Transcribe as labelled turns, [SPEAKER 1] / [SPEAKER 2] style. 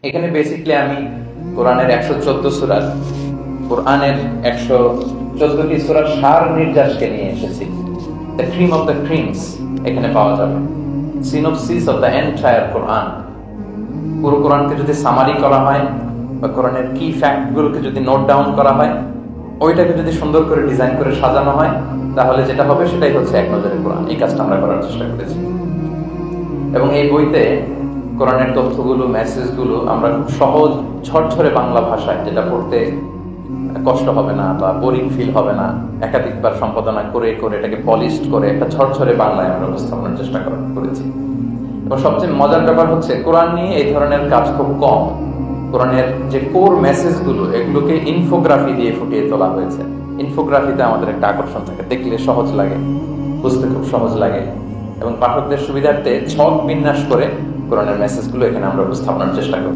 [SPEAKER 1] এখানে বেসিকলি আমি কোরআনের 114 সূরার কোরআনের 114টি সূরার সার নির্যাসকে নিয়ে এসেছি। The cream of the creams এখানে পাওয়া যাবে। সিনোপসিস অফ দ্য এন্টায়ার কোরআন। পুরো কোরআনকে যদি সামারি করা হয় বা কোরআনের কি ফ্যাক্টগুলোকে যদি নোট ডাউন করা হয়, ওইটাকে যদি সুন্দর করে ডিজাইন করে সাজানো হয়, তাহলে যেটা হবে সেটাই হচ্ছে এক নজরে কোরআন। এই কাজটা আমরা করার চেষ্টা করেছি এবং এই বইতে কোরআনের তথ্যগুলো, মেসেজগুলো আমরা খুব সহজ ঝরঝরে বাংলা ভাষায়, যেটা পড়তে কষ্ট হবে না বা বোরিং ফিল হবে না, একাধিকবার সম্পাদনা করে করে এটাকে পলিশড করে একটা ঝরঝরে বাংলায় আমরা উপস্থাপনের চেষ্টা করেছি। এবং সবচেয়ে মজার ব্যাপার হচ্ছে কোরআন নিয়ে এই ধরনের কাজ খুব কম। কোরআনের যে কোর মেসেজগুলো, এগুলোকে ইনফোগ্রাফি দিয়ে ফুটিয়ে তোলা হয়েছে। ইনফোগ্রাফিতে আমাদের একটা আকর্ষণ থাকে, দেখলে সহজ লাগে, বুঝতে খুব সহজ লাগে এবং পাঠকদের সুবিধার্থে ছক বিন্যাস করে কোরআনের মেসেজগুলো এখানে আমরা উপস্থাপনের চেষ্টা করি।